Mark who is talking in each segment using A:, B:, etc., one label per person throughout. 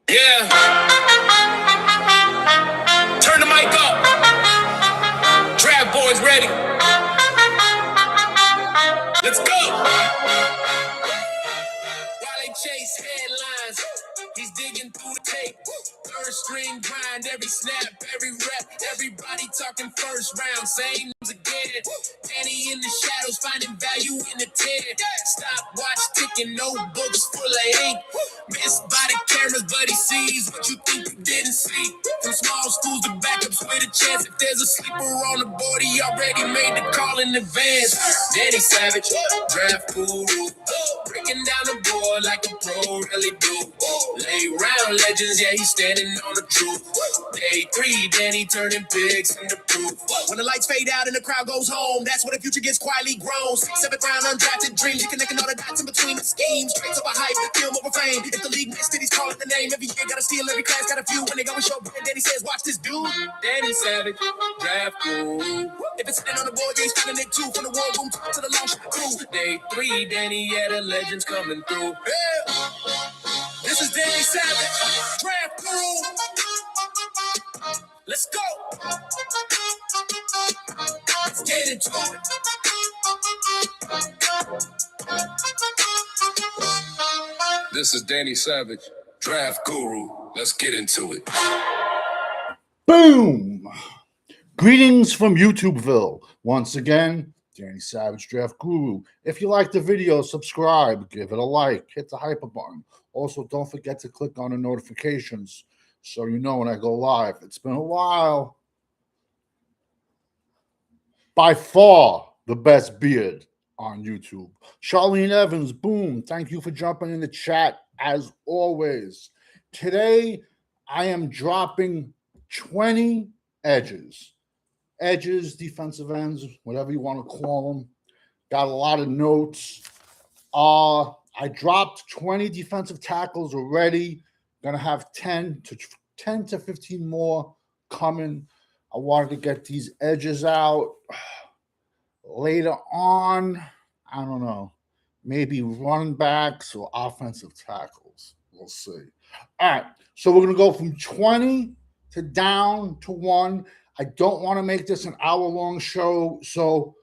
A: Yeah. Turn the mic up. Draft boys ready. Let's go. While they chase headlines, he's digging through the tape. First string grind, every snap, every rep, everybody talking first round. Same names again. Danny in the shadows, finding value in the 10. Stopwatch ticking, notebooks full of ink. Missed by the cameras, but he sees what you think you didn't see. From small schools to backups with a chance. If there's a sleeper on the board, he already made the call in advance. Danny Savage, draft guru. Breaking down the board like a pro really do. Lay round legends, yeah, he's standing on the truth. Day 3, Danny turning pigs into proof. When the lights fade out and the crowd goes home, that's when the future gets quietly grown. 6th, 7th round, undrafted dreams. You're connecting all the dots in between the schemes. Traits of a hype, film over fame. If the league missed it, he's calling the name. Every year, gotta steal every class, got a few. When they go and show brand, Danny says, watch this dude. Danny Savage, draft guru. If it's sitting on the board, yeah, he's finding it too. From the war room to the launch crew. Day 3, Danny, yeah, the legends coming through. Yeah. This is Danny Savage, draft guru. Let's go. Let's get into it. This is Danny Savage, draft guru. Let's get into it.
B: Boom! Greetings from YouTubeville. Once again, Danny Savage, draft guru. If you like the video, subscribe, give it a like, hit the hyper button. Also, don't forget to click on the notifications so you know when I go live. It's been a while. By far the best beard on YouTube. Charlene Evans, boom. Thank you for jumping in the chat as always. Today, I am dropping 20 edges. Edges, defensive ends, whatever you want to call them. Got a lot of notes. I dropped 20 defensive tackles already. Gonna have 10 to 15 more coming. I wanted to get these edges out. Later on, I don't know, maybe running backs or offensive tackles. We'll see. All right, so we're going to go from 20 to down to 1. I don't want to make this an hour-long show, so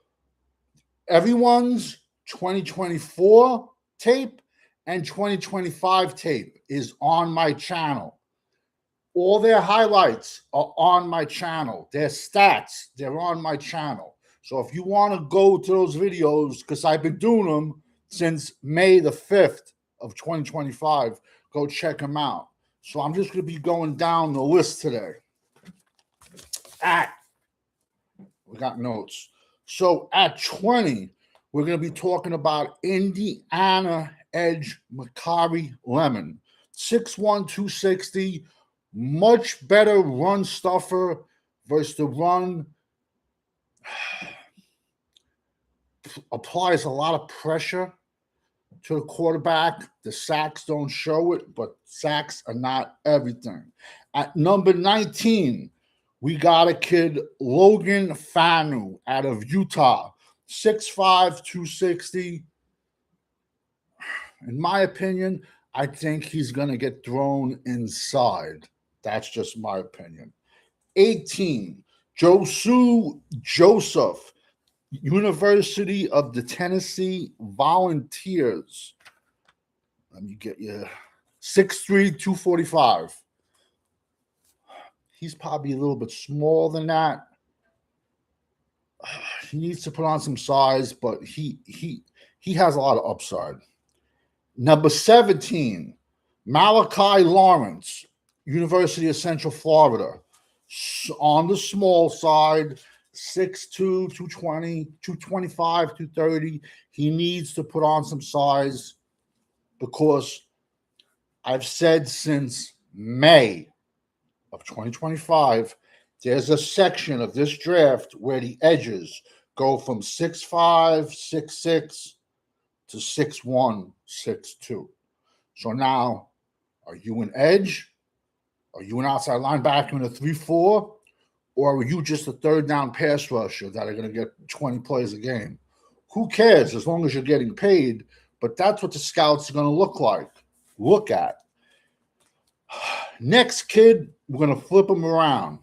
B: everyone's 2024 tape and 2025 tape is on my channel. All their highlights are on my channel. Their stats, they're on my channel. So if you want to go to those videos, because I've been doing them since May the 5th of 2025, go check them out. So I'm just going to be going down the list today. We got notes. So at 20, we're going to be talking about Indiana edge Mikai Lemon. 6'1", 260, much better run stuffer versus the run. Applies a lot of pressure to the quarterback. The sacks don't show it, but sacks are not everything. At number 19, we got a kid, Logan Fano, out of Utah. 6'5", 260. In my opinion, I think he's going to get thrown inside. That's just my opinion. 18, Joseph, University of the Tennessee Volunteers. Let me get you 6'3", 245. He's probably a little bit smaller than that. He needs to put on some size, but he has a lot of upside. Number 17, Malachi Lawrence, University of Central Florida. On the small side, 6'2", 220, 225, 230. He needs to put on some size because I've said since May of 2025, there's a section of this draft where the edges go from 6'5", 6'6", to 6'1", 6'2". So now, are you an edge? Are you an outside linebacker in a 3-4? Or are you just a third down pass rusher that are going to get 20 plays a game? Who cares as long as you're getting paid? But that's what the scouts are going to look at. Next kid, we're going to flip him around.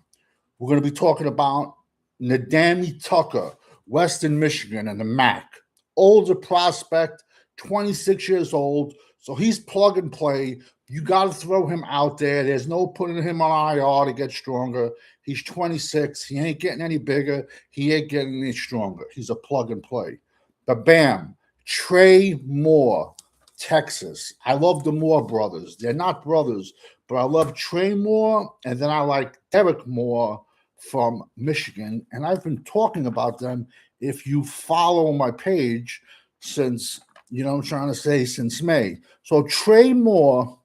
B: We're going to be talking about Nadami Tucker, Western Michigan, and the MAC. Older prospect, 26 years old, so he's plug and play. You got to throw him out there. There's no putting him on IR to get stronger. He's 26. He ain't getting any bigger. He ain't getting any stronger. He's a plug and play. The Bam, Trey Moore, Texas. I love the Moore brothers. They're not brothers, but I love Trey Moore, and then I like Derrick Moore from Michigan. And I've been talking about them. If you follow my page since, I'm trying to say since May. So Trey Moore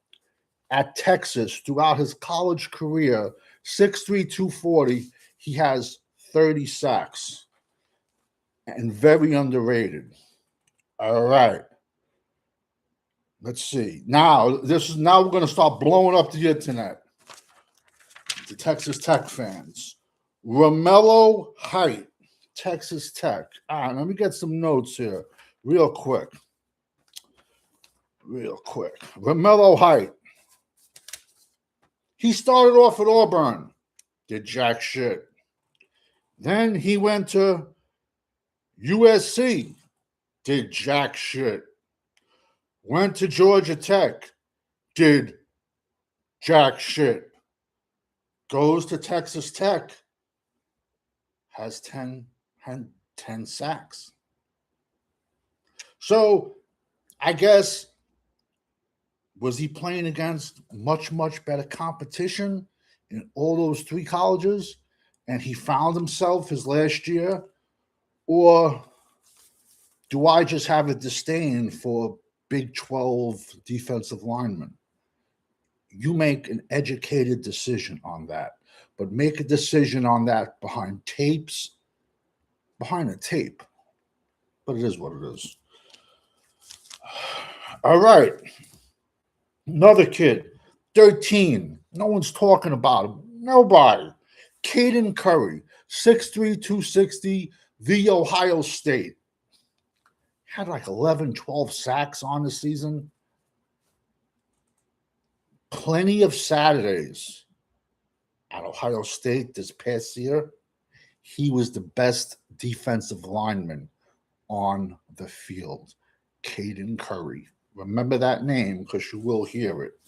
B: at Texas throughout his college career, 6'3", 240, he has 30 sacks and very underrated. All right. Let's see. Now we're going to start blowing up the internet. The Texas Tech fans. Romello Height, Texas Tech. All right, let me get some notes here real quick. Romello Height. He started off at Auburn, did jack shit. Then he went to USC, did jack shit. Went to Georgia Tech, did jack shit. Goes to Texas Tech, has 10 sacks. So I guess, was he playing against much, much better competition in all those three colleges and he found himself his last year? Or do I just have a disdain for Big 12 defensive linemen? You make an educated decision on that, but make a decision on that behind a tape. But it is what it is. All right. Another kid, 13. No one's talking about him. Nobody. Caden Curry, 6'3", 260, The Ohio State. Had like 11, 12 sacks on the season. Plenty of Saturdays at Ohio State this past year. He was the best defensive lineman on the field. Caden Curry. Remember that name because you will hear it.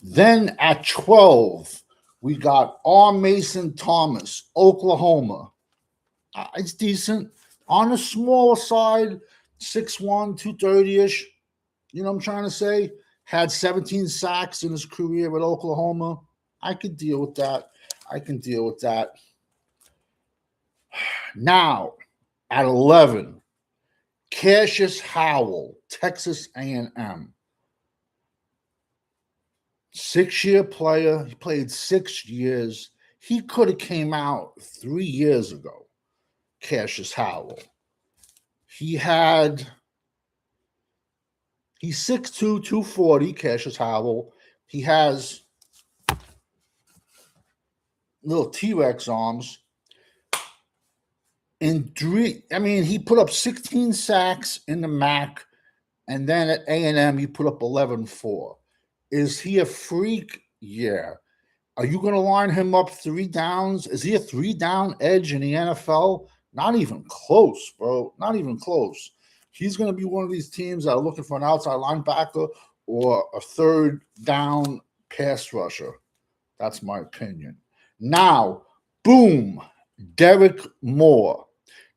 B: Then at 12, we got R. Mason Thomas, Oklahoma. It's decent. On the smaller side, 6'1", 230-ish. You know what I'm trying to say? Had 17 sacks in his career at Oklahoma. I could deal with that. Now, at 11, Cashius Howell, Texas A&M. 6-year player. He played 6 years. He could have came out 3 years ago, Cashius Howell. He's 6'2", 240, Cashius Howell. He has little T-Rex arms. He put up 16 sacks in the MAC, and then at A&M, he put up 11-4. Is he a freak? Yeah. Are you going to line him up 3 downs? Is he a 3-down edge in the NFL? Not even close, bro. Not even close. He's going to be one of these teams that are looking for an outside linebacker or a 3rd down pass rusher. That's my opinion. Now, boom, Derrick Moore,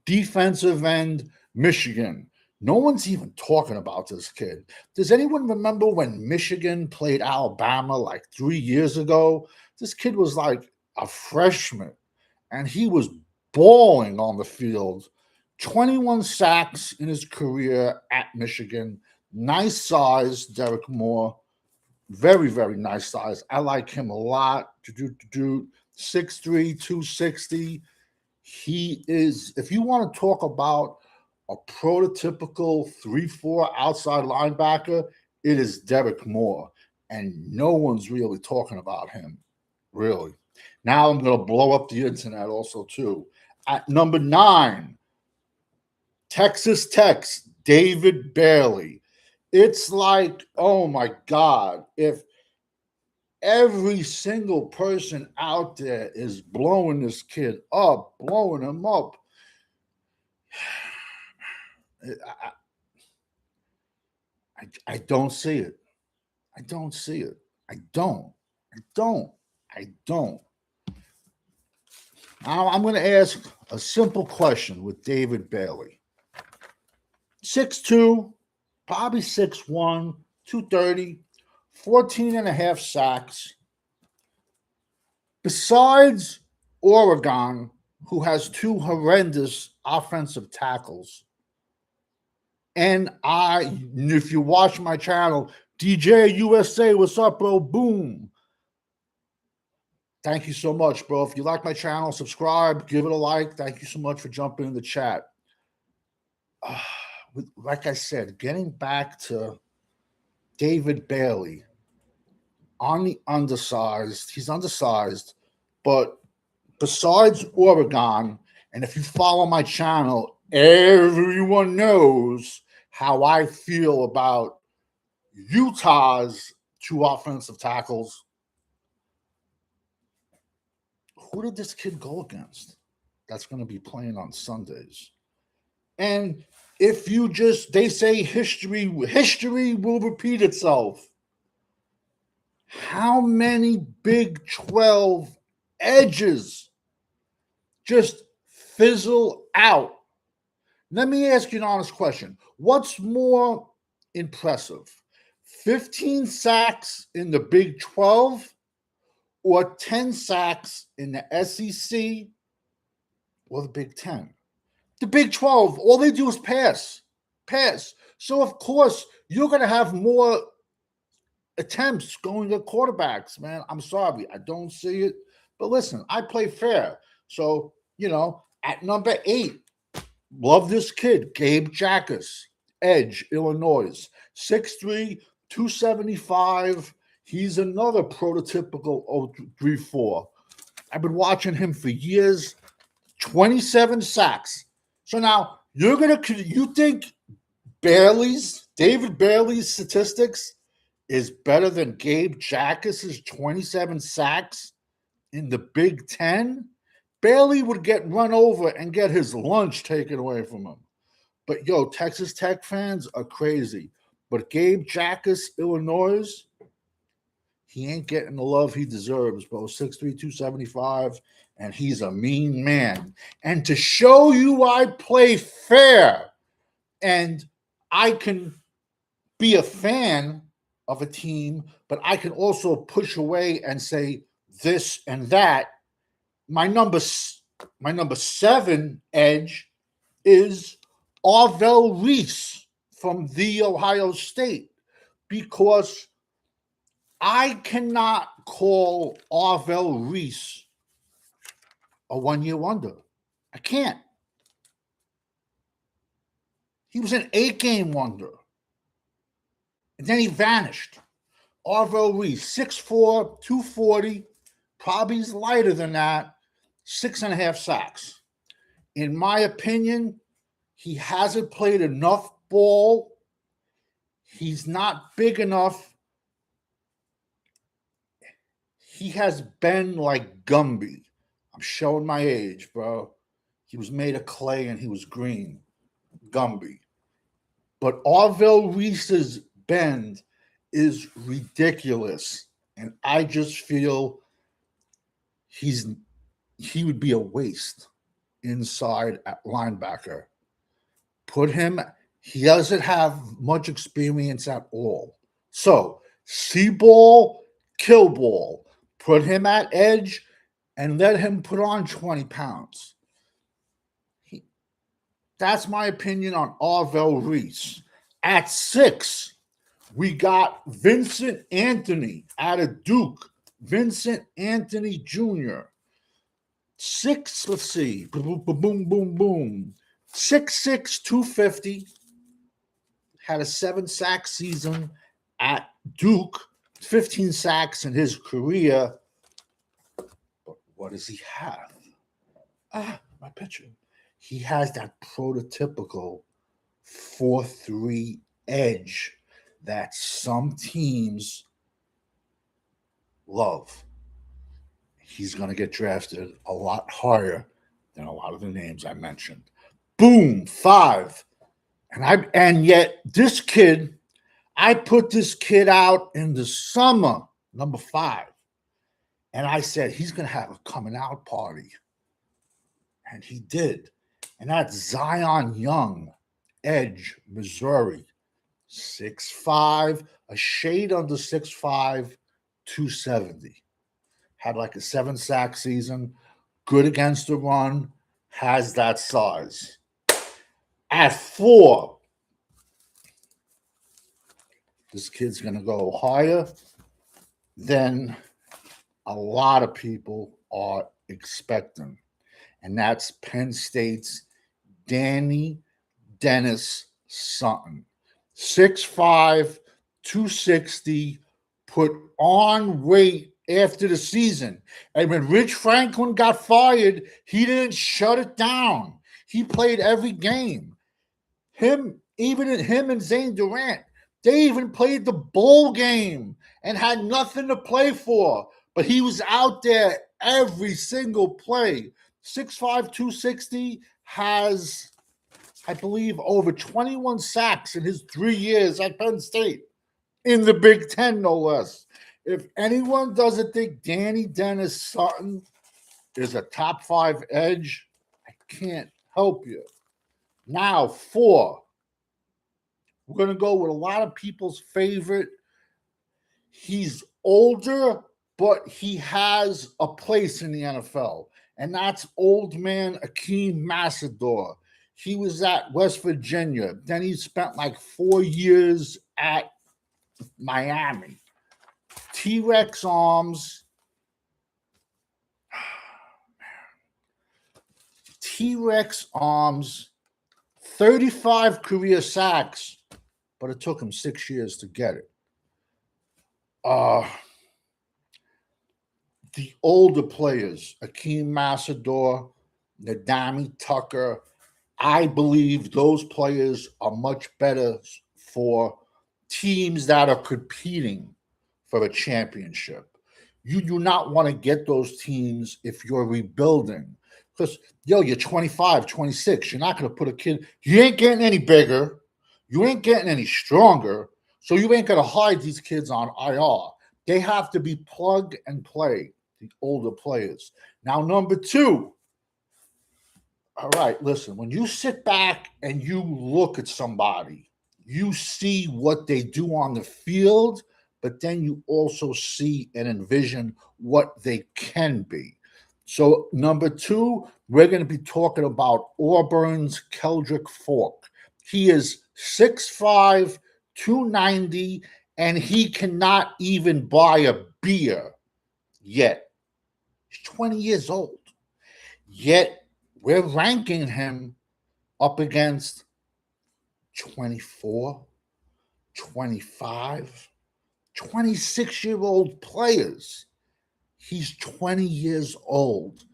B: defensive end, Michigan. No one's even talking about this kid. Does anyone remember when Michigan played Alabama like 3 years ago? This kid was like a freshman, and he was balling on the field. 21 sacks in his career at Michigan. Nice size, Derrick Moore. Very, very nice size. I like him a lot. 6'3", 260. He is, if you want to talk about a prototypical 3-4 outside linebacker, it is Derrick Moore. And no one's really talking about him, really. Now I'm going to blow up the internet also, too. At number 9, Texas Tech's David Bailey. It's like, oh, my God. If every single person out there is blowing this kid up, blowing him up. I don't see it. I don't see it. I don't. Now I'm going to ask a simple question with David Bailey. 6'2", probably 6'1", 230, 14 and a half sacks. Besides Oregon, who has 2 horrendous offensive tackles, and if you watch my channel, DJ USA, what's up, bro? Boom. Thank you so much, bro. If you like my channel, subscribe, give it a like. Thank you so much for jumping in the chat. Like I said, getting back to David Bailey on the undersized, he's undersized, but besides Oregon, and if you follow my channel, everyone knows how I feel about Utah's 2 offensive tackles. Who did this kid go against that's going to be playing on Sundays? And if you they say history will repeat itself. How many Big 12 edges just fizzle out? Let me ask you an honest question. What's more impressive? 15 sacks in the Big 12 or 10 sacks in the SEC or the Big 10? The Big 12, all they do is pass. So, of course, you're going to have more attempts going to quarterbacks, man. I'm sorry. I don't see it. But listen, I play fair. So, at number 8, love this kid, Gabe Jacas, edge, Illinois, 6'3", 275. He's another prototypical 3-4. I've been watching him for years. 27 sacks. So now you think David Bailey's statistics is better than Gabe Jacas's 27 sacks in the Big 10? Bailey would get run over and get his lunch taken away from him. But Texas Tech fans are crazy. But Gabe Jacas, Illinois, he ain't getting the love he deserves, bro. 6'3", 275, and he's a mean man. And to show you I play fair and I can be a fan of a team, but I can also push away and say this and that. My number 7 edge is Arvell Reese from The Ohio State, because I cannot call Arvell Reese a one-year wonder. I can't. He was an 8-game wonder. And then he vanished. Arvell Reese, 6'4", 240, probably is lighter than that, 6.5 sacks. In my opinion, he hasn't played enough ball. He's not big enough. He has been like Gumby. I'm showing my age, bro. He was made of clay and he was green. Gumby. But Arvell Reese's bend is ridiculous. And I just feel he would be a waste inside at linebacker. He doesn't have much experience at all. So, see ball, kill ball. Put him at edge and let him put on 20 pounds. That's my opinion on Arvell Reese. At 6, we got Vincent Anthony out of Duke. Vincent Anthony Jr. 6, let's see. Boom, boom, boom, boom. 6'6", 250. Had a 7-sack season at Duke. 15 sacks in his career. But what does he have? My picture. He has that prototypical 4-3 edge that some teams love. He's going to get drafted a lot higher than a lot of the names I mentioned. Boom, 5. And yet this kid, I put this kid out in the summer, number 5. And I said, he's going to have a coming out party. And he did. And that's Zion Young, edge, Missouri. 6'5", a shade under 6'5", 270. Had like a 7-sack season, good against the run, has that size. At 4, this kid's going to go higher than a lot of people are expecting. And that's Penn State's Dani Dennis-Sutton. 6'5", 260, put on weight after the season. And when Rich Franklin got fired, he didn't shut it down. He played every game. Him and Zane Durant, they even played the bowl game and had nothing to play for. But he was out there every single play. 6'5", 260, has, I believe, over 21 sacks in his 3 years at Penn State. In the Big Ten, no less. If anyone doesn't think Dani Dennis-Sutton is a top 5 edge, I can't help you. Now, 4. We're going to go with a lot of people's favorite. He's older, but he has a place in the NFL. And that's old man Akheem Mesidor. He was at West Virginia. Then he spent like 4 years at Miami. T-Rex arms. T-Rex arms. 35 career sacks, but it took him 6 years to get it. The older players, Akheem Mesidor, Nadami Tucker, I believe those players are much better for teams that are competing for a championship. You do not want to get those teams if you're rebuilding. Because, you're 25, 26. You're not going to put a kid, you ain't getting any bigger. You ain't getting any stronger. So you ain't going to hide these kids on IR. They have to be plug and play, the older players. Now, number 2. All right, listen, when you sit back and you look at somebody, you see what they do on the field, but then you also see and envision what they can be. So, number 2, we're going to be talking about Auburn's Keldrick Falk. He is 6'5", 290, and he cannot even buy a beer yet. He's 20 years old. Yet, we're ranking him up against 24, 25, 26-year-old players. He's 20 years old.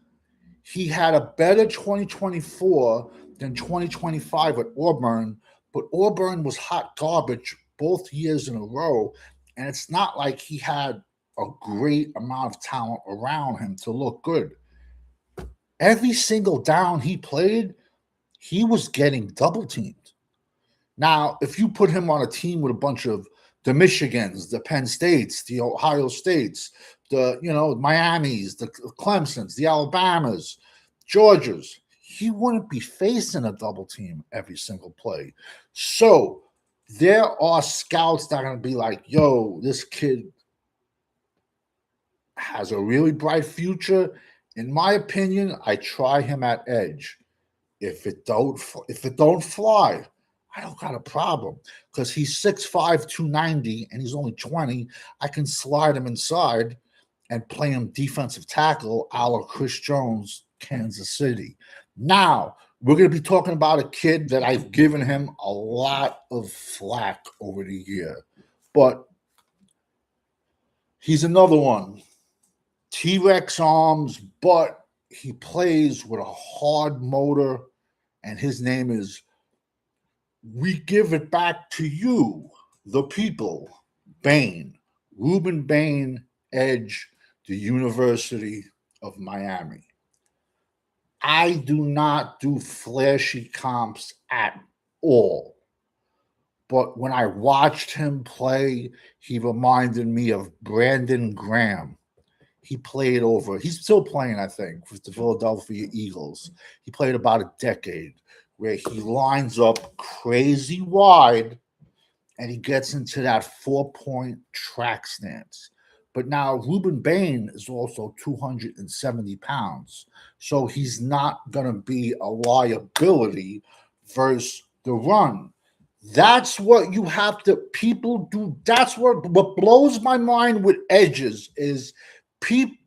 B: He had a better 2024 than 2025 at Auburn, but Auburn was hot garbage both years in a row, and it's not like he had a great amount of talent around him to look good. Every single down he played, he was getting double teamed. Now, if you put him on a team with a bunch of the Michigans, the Penn States, the Ohio States, the Miamis, the Clemsons, the Alabamas, Georgias, he wouldn't be facing a double team every single play. So there are scouts that are going to be like, yo, this kid has a really bright future. In my opinion, I try him at edge. If it don't fly, I don't got a problem because he's 6'5", 290, and he's only 20. I can slide him inside and play him defensive tackle a la Chris Jones, Kansas City. Now, we're going to be talking about a kid that I've given him a lot of flack over the year, but he's another one. T-Rex arms, but he plays with a hard motor, and his name is We Give It Back to You, the people, Bain, Ruben Bain, edge the University of Miami. I do not do flashy comps at all. But when I watched him play, he reminded me of Brandon Graham. He's still playing, I think, with the Philadelphia Eagles. He played about a decade where he lines up crazy wide and he gets into that 4-point track stance. But now Ruben Bain is also 270 pounds. So he's not going to be a liability versus the run. That's what you have to people do. That's what blows my mind with edges is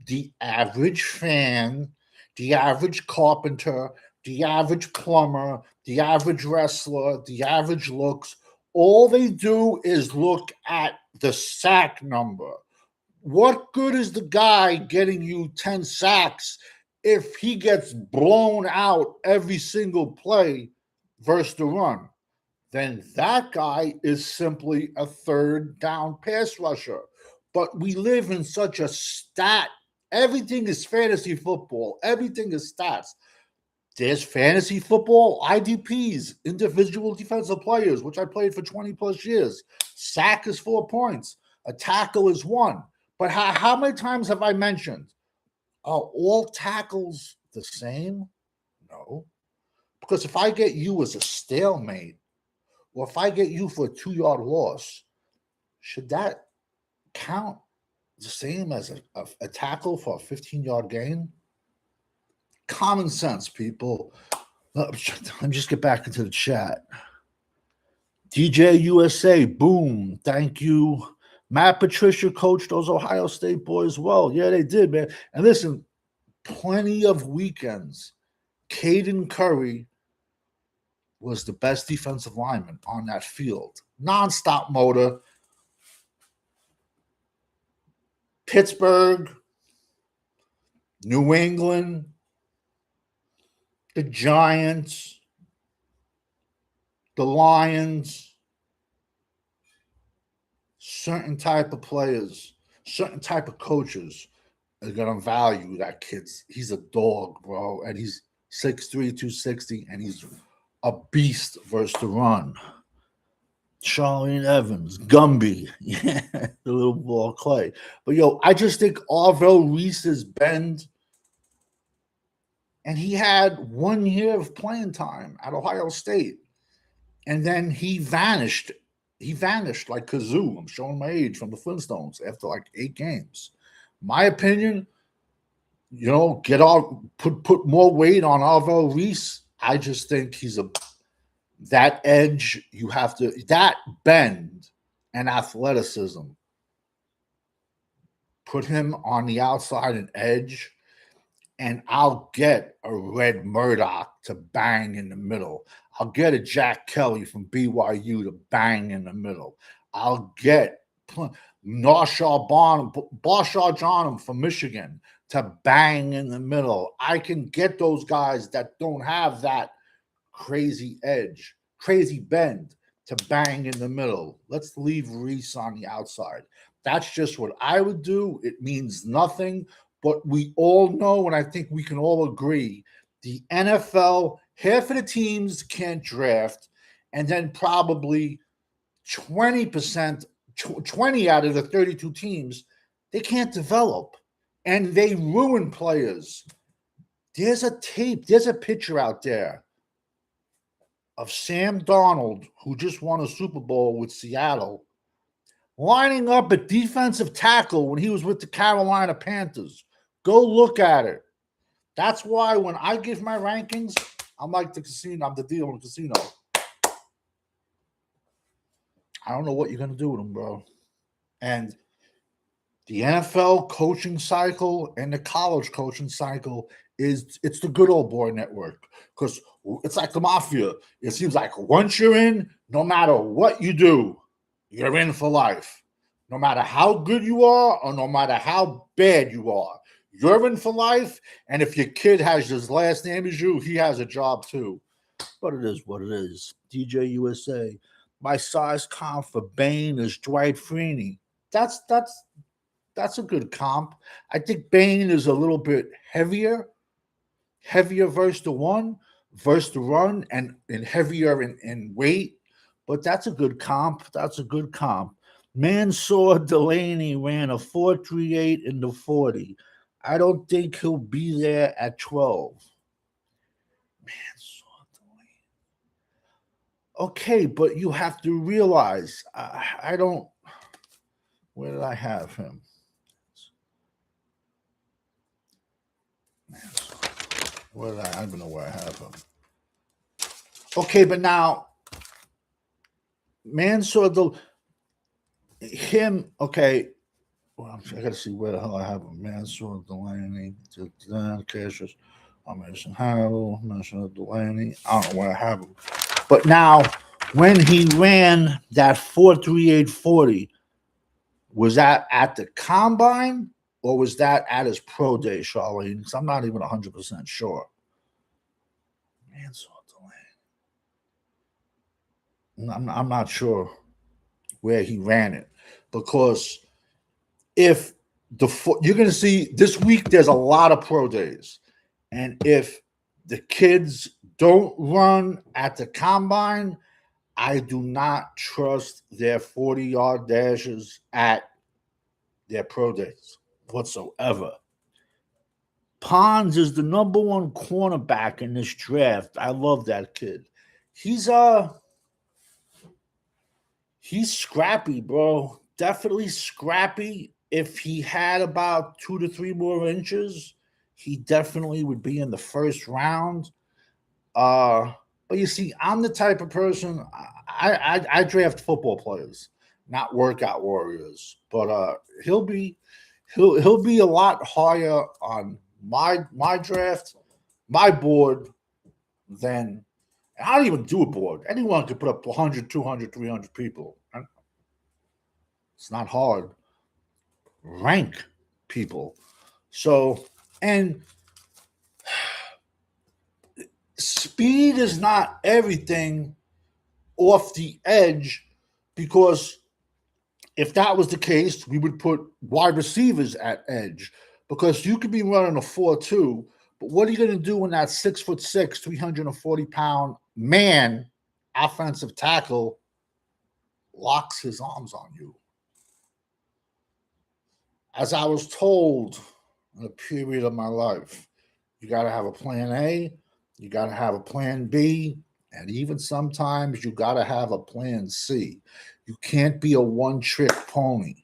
B: the average fan, the average carpenter, the average plumber, the average wrestler, the average looks. All they do is look at the sack number. What good is the guy getting you 10 sacks if he gets blown out every single play versus the run? Then that guy is simply a third down pass rusher. But we live in such a stat. Everything is fantasy football. Everything is stats. There's fantasy football, IDPs, individual defensive players, which I played for 20 plus years. Sack is 4 points. A tackle is 1. But how many times have I mentioned, are all tackles the same? No. Because if I get you as a stalemate, or if I get you for a 2-yard loss, should that count the same as a tackle for a 15-yard gain? Common sense, people. Let me just get back into the chat. DJ USA, boom. Thank you. Matt Patricia coached those Ohio State boys well. Yeah, they did, man. And listen, plenty of weekends. Caden Curry was the best defensive lineman on that field. Non-stop motor. Pittsburgh, New England, the Giants, the Lions, certain type of players, certain type of coaches are going to value that kid's. He's a dog, bro, and he's 6'3", 260, and he's a beast versus the run. Charlene Evans, Gumby, yeah, the little ball Clay. But yo, I just think Arvell Reese's bend, and he had 1 year of playing time at Ohio State, and then he vanished. He vanished like Kazoo. I'm showing my age from the Flintstones after like 8 games. My opinion, put more weight on Arvell Reese. I just think he's that edge, you have to, that bend and athleticism, put him on the outside and edge, and I'll get a Red Murdoch to bang in the middle. I'll get a Jack Kelly from BYU to bang in the middle. I'll get Barshaw Jonham from Michigan to bang in the middle. I can get those guys that don't have that crazy edge, crazy bend to bang in the middle. Let's leave Reese on the outside. That's just what I would do. It means nothing, but we all know, and I think we can all agree, the NFL, half of the teams can't draft, and then probably 20%, 20 out of the 32 teams, they can't develop, and they ruin players. There's a picture out there of Sam Darnold, who just won a Super Bowl with Seattle, lining up at defensive tackle when he was with the Carolina Panthers. Go look at it. That's why when I give my rankings, I'm like the casino. I'm the deal in the casino. I don't know what you're going to do with them, bro. And the NFL coaching cycle and the college coaching cycle it's the good old boy network, because it's like the mafia. It seems like once you're in, no matter what you do, you're in for life. No matter how good you are or no matter how bad you are, you're in for life. And if your kid has his last name as you, he has a job too. But it is what it is. DJ USA. My size comp for Bain is Dwight Freeney. That's That's a good comp. I think Bane is a little bit heavier versus the run, and heavier in weight. But that's a good comp. That's a good comp. Mansour Delaney ran a 4.38 in the 40. I don't think he'll be there at 12. Mansour Delaney. Okay, but you have to realize I don't. Where did I have him? Where did I don't even know where I have him. Okay, but now Mansour okay. Well, I gotta see where the hell I have him. Mansour Delaney, Cashius. I mentioned Howell, mentioned Delaney. I don't know where I have him. But now, when he ran that 4.38.40, was that at the combine or was that at his pro day, Charlene? Because I'm not even 100% sure. Mansour Delaney. I'm not sure where he ran it, because if you're going to see this week, there's a lot of pro days, and if the kids don't run at the combine, I do not trust their 40-yard dashes at their pro days whatsoever. Pons is the number one cornerback in this draft. I love that kid. He's scrappy, bro. Definitely scrappy. If he had about 2 to 3 more inches, he definitely would be in the first round. But you see, I'm the type of person, I draft football players, not workout warriors. But he'll be a lot higher on my draft, my board, than, and I don't even do a board. Anyone could put up 100, 200, 300 people. It's not hard. Rank people. So, and speed is not everything off the edge, because if that was the case, we would put wide receivers at edge, because you could be running a 4.2, but what are you going to do when that 6'6", 340-pound man, offensive tackle, locks his arms on you? As I was told in a period of my life, you got to have a plan A, you got to have a plan B, and even sometimes you got to have a plan C. You can't be a one-trick pony.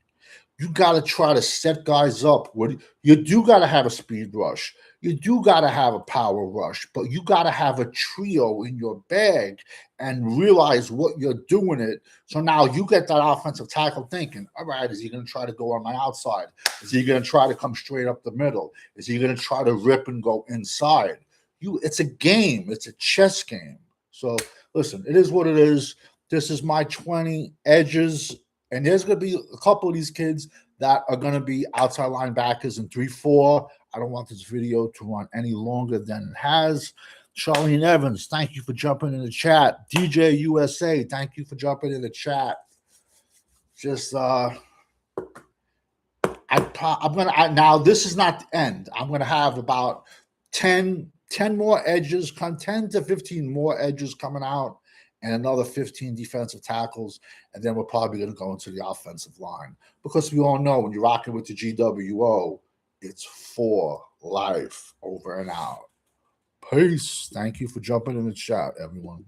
B: You got to try to set guys up. You do got to have a speed rush. You do got to have a power rush, but you got to have a trio in your bag and realize what you're doing it. So now you get that offensive tackle thinking, all right, is he going to try to go on my outside? Is he going to try to come straight up the middle? Is he going to try to rip and go inside? It's a game. It's a chess game. So listen, it is what it is. This is my 20 edges, and there's going to be a couple of these kids that are going to be outside linebackers in 3-4. I don't want this video to run any longer than it has. Charlene Evans, thank you for jumping in the chat. DJ USA, thank you for jumping in the chat. Just I'm gonna now. This is not the end. I'm gonna have about 10 more edges, 10 to 15 more edges coming out, and another 15 defensive tackles, and then we're probably going to go into the offensive line, because we all know when you're rocking with the GWO, it's for life. Over and out. Peace. Thank you for jumping in the chat, everyone.